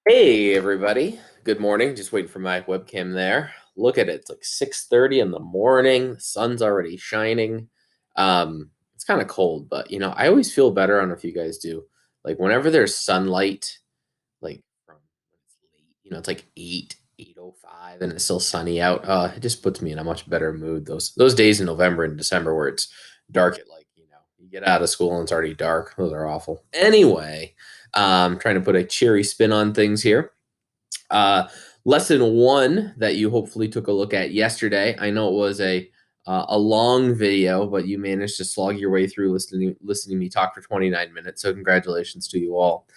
Hey everybody. Good morning. Just waiting for my webcam there. Look at it. It's like 6:30 in the morning. The sun's already shining. It's kind of cold, but I always feel better. I don't know if you guys do. Like whenever there's sunlight, like from when it's late, it's like 8:05 and it's still sunny out. It just puts me in a much better mood. Those days in November and December where it's dark at you get out of school and it's already dark. Those are awful. Anyway, trying to put a cheery spin on things here. Uh, Lesson one that you hopefully took a look at yesterday. I know it was a long video, but you managed to slog your way through listening to me talk for 29 minutes. So congratulations to you all.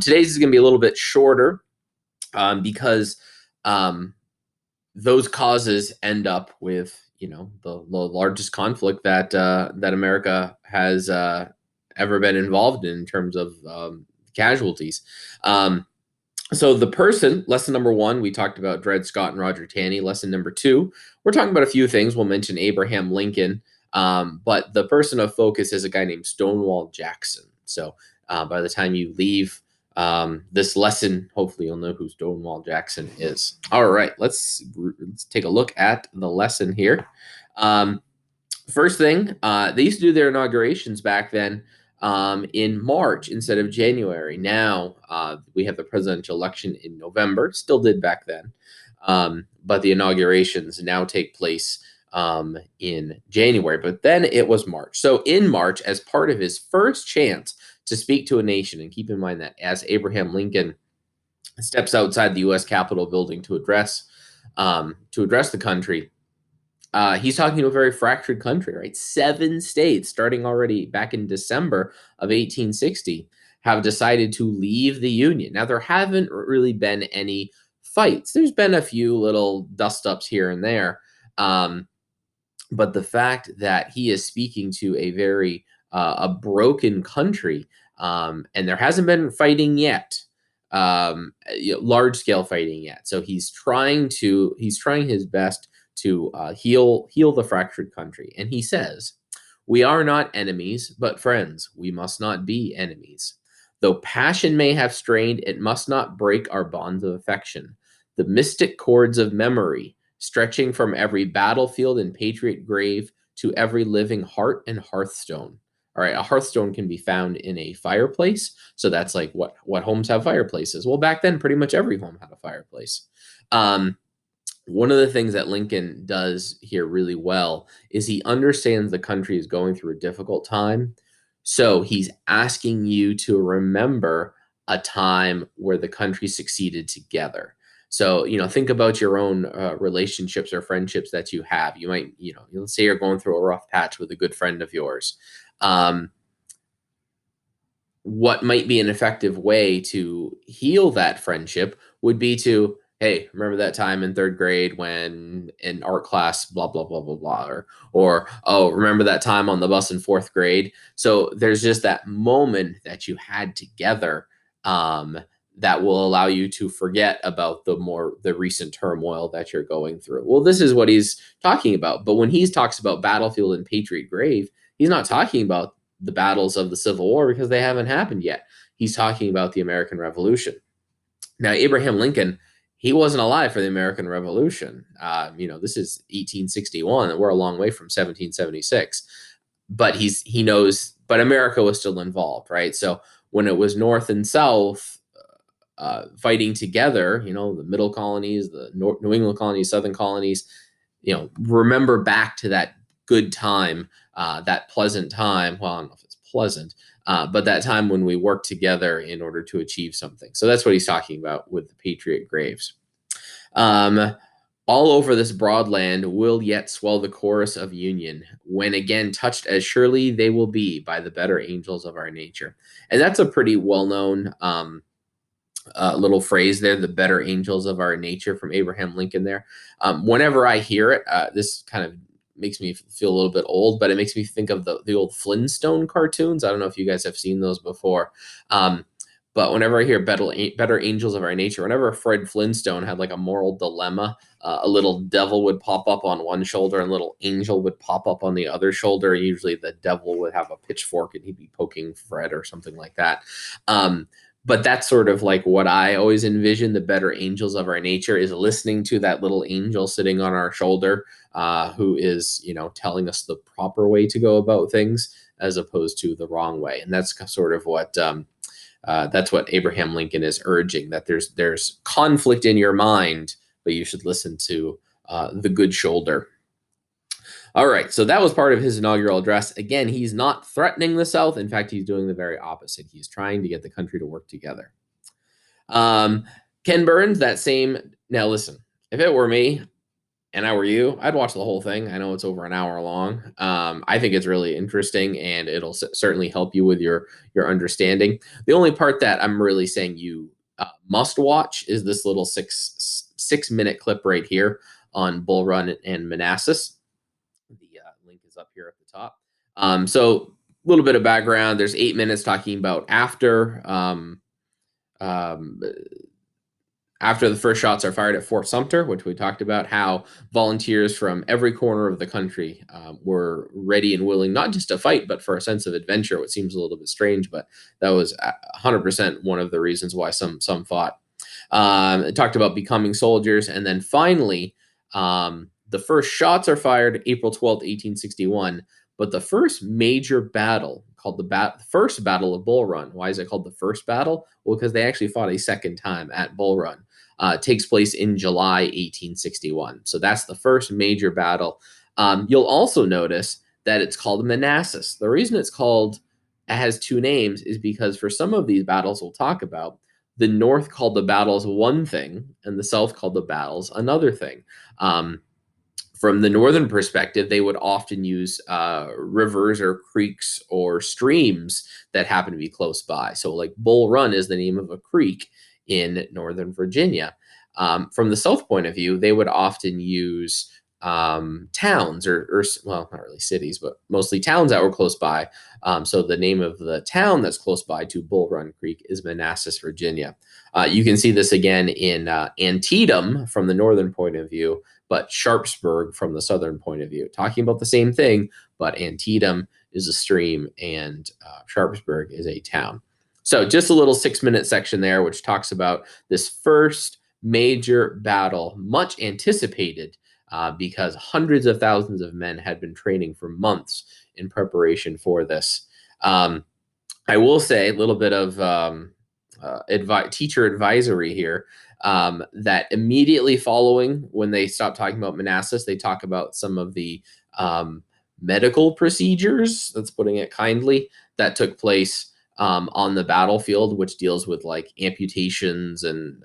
Today's is going to be a little bit shorter because um, those causes end up with the largest conflict that America has ever been involved in terms of casualties. So the person, lesson number one, we talked about Dred Scott and Roger Taney. Lesson number two, we're talking about a few things. We'll mention Abraham Lincoln, but the person of focus is a guy named Stonewall Jackson. So by the time you leave this lesson, hopefully you'll know who Stonewall Jackson is. All right, let's take a look at the lesson here. Um, First thing, they used to do their inaugurations back then in March instead of January. Now we have the presidential election in November, still did back then. But the inaugurations now take place in January. But then it was March. So in March, as part of his first chance to speak to a nation, and keep in mind that as Abraham Lincoln steps outside the U.S. Capitol building to address the country, he's talking to a very fractured country, right? 7 states, starting already back in December of 1860, have decided to leave the Union. Now, there haven't really been any fights. There's been a few little dust ups here and there. Um, but the fact that he is speaking to a broken country, and there hasn't been fighting yet, large scale fighting yet. So he's trying his best to heal the fractured country. And he says, "We are not enemies, but friends. We must not be enemies. Though passion may have strained, it must not break our bonds of affection. The mystic cords of memory, stretching from every battlefield and patriot grave to every living heart and hearthstone." All right, a hearthstone can be found in a fireplace. So that's like what homes have fireplaces. Well, back then, pretty much every home had a fireplace. Um, One of the things that Lincoln does here really well is he understands the country is going through a difficult time. So he's asking you to remember a time where the country succeeded together. So, think about your own relationships or friendships that you have. You might, let's say you're going through a rough patch with a good friend of yours. Um, what might be an effective way to heal that friendship would be to, hey, remember that time in third grade when in art class blah blah blah blah blah, or oh, remember that time on the bus in fourth grade. So there's just that moment that you had together, um, that will allow you to forget about the recent turmoil that you're going through. Well, this is what he's talking about. But when he talks about battlefield and patriot grave, he's not talking about the battles of the Civil War because they haven't happened yet. He's talking about the American Revolution. Now, Abraham Lincoln, he wasn't alive for the American Revolution. This is 1861, and we're a long way from 1776. But he knows, but America was still involved, right? So when it was North and South fighting together, the middle colonies, the New England colonies, Southern colonies, remember back to that good time, that pleasant time. Well, I don't know if it's pleasant, but that time when we worked together in order to achieve something. So that's what he's talking about with the Patriot Graves. Um, all over this broad land will yet swell the chorus of union, when again touched as surely they will be by the better angels of our nature. And that's a pretty well known little phrase there, the better angels of our nature, from Abraham Lincoln there. Whenever I hear it, this kind of makes me feel a little bit old, but it makes me think of the old Flintstone cartoons. I don't know if you guys have seen those before. But whenever I hear better angels of our nature, whenever Fred Flintstone had like a moral dilemma, a little devil would pop up on one shoulder and a little angel would pop up on the other shoulder. Usually the devil would have a pitchfork and he'd be poking Fred or something like that. But that's sort of like what I always envision the better angels of our nature is listening to that little angel sitting on our shoulder, who is, telling us the proper way to go about things as opposed to the wrong way. And that's sort of that's what Abraham Lincoln is urging, that there's conflict in your mind, but you should listen to the good shoulder. All right, so that was part of his inaugural address. Again, he's not threatening the South. In fact, he's doing the very opposite. He's trying to get the country to work together. Um, Ken Burns, that same. Now, listen, if it were me and I were you, I'd watch the whole thing. I know it's over an hour long. I think it's really interesting, and it'll certainly help you with your understanding. The only part that I'm really saying you must watch is this little six minute clip right here on Bull Run and Manassas. The link is up here at the top. So a little bit of background. There's 8 minutes talking about um, after the first shots are fired at Fort Sumter, which we talked about, how volunteers from every corner of the country were ready and willing, not just to fight, but for a sense of adventure, which seems a little bit strange, but that was 100% one of the reasons why some fought. It talked about becoming soldiers, and then finally, the first shots are fired April 12th, 1861. But the first major battle, called the First Battle of Bull Run. Why is it called the First Battle? Well, because they actually fought a second time at Bull Run. Takes place in July 1861. So that's the first major battle. You'll also notice that it's called Manassas. The reason it has two names is because for some of these battles we'll talk about, the North called the battles one thing and the South called the battles another thing. From the northern perspective, they would often use rivers or creeks or streams that happen to be close by. So, like Bull Run is the name of a creek in Northern Virginia. From the South point of view, they would often use towns or, well, not really cities, but mostly towns that were close by. So, the name of the town that's close by to Bull Run Creek is Manassas, Virginia. You can see this again in Antietam from the northern point of view, but Sharpsburg from the southern point of view. Talking about the same thing, but Antietam is a stream and Sharpsburg is a town. So just a little 6 minute section there, which talks about this first major battle, much anticipated because hundreds of thousands of men had been training for months in preparation for this. I will say a little bit of teacher advisory here, that immediately following when they stop talking about Manassas, they talk about some of the medical procedures, that's putting it kindly, that took place on the battlefield, which deals with like amputations and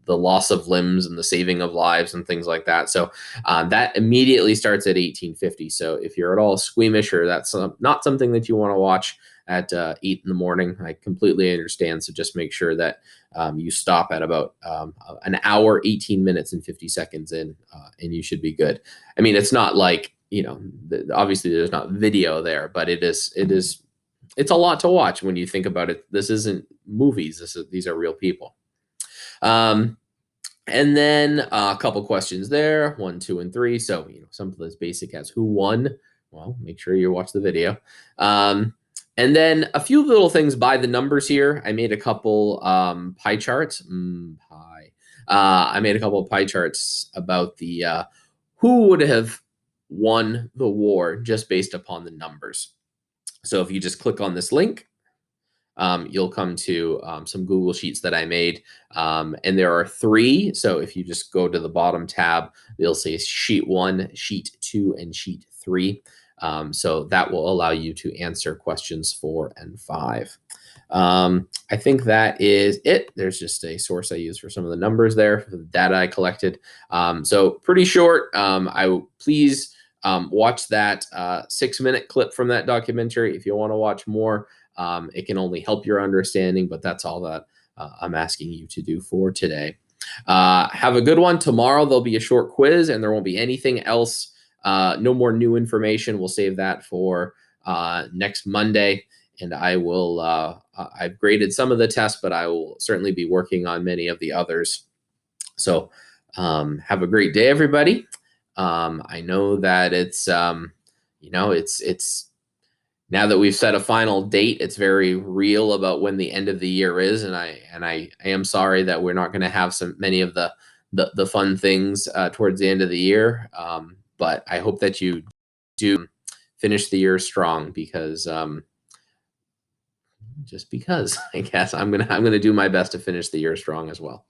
the loss of limbs and the saving of lives and things like that. So that immediately starts at 1850. So if you're at all squeamish or that's not something that you want to watch at 8 in the morning, I completely understand. So just make sure that you stop at about an hour, 18 minutes, and 50 seconds in, and you should be good. I mean, it's not like, obviously there's not video there, but it's a lot to watch when you think about it. This isn't movies. These are real people. And then a couple questions there, 1, 2, and 3. So, something as basic as who won. Well, make sure you watch the video. And then a few little things by the numbers here. I made a couple pie charts. I made a couple of pie charts about the who would have won the war just based upon the numbers. So if you just click on this link, you'll come to some Google Sheets that I made. And there are 3. So if you just go to the bottom tab, you'll say Sheet 1, Sheet 2, and Sheet 3. So that will allow you to answer questions 4 and 5. I think that is it. There's just a source I use for some of the numbers there for the data I collected. So pretty short. Please watch that 6-minute clip from that documentary if you want to watch more. It can only help your understanding, but that's all that I'm asking you to do for today. Have a good one. Tomorrow there'll be a short quiz and there won't be anything else. No more new information. We'll save that for next Monday. And I will, I've graded some of the tests, but I will certainly be working on many of the others. So have a great day, everybody. I know that it's Now that we've set a final date, it's very real about when the end of the year is, and I am sorry that we're not going to have so many of the fun things towards the end of the year. But I hope that you do finish the year strong because just because I guess I'm gonna do my best to finish the year strong as well.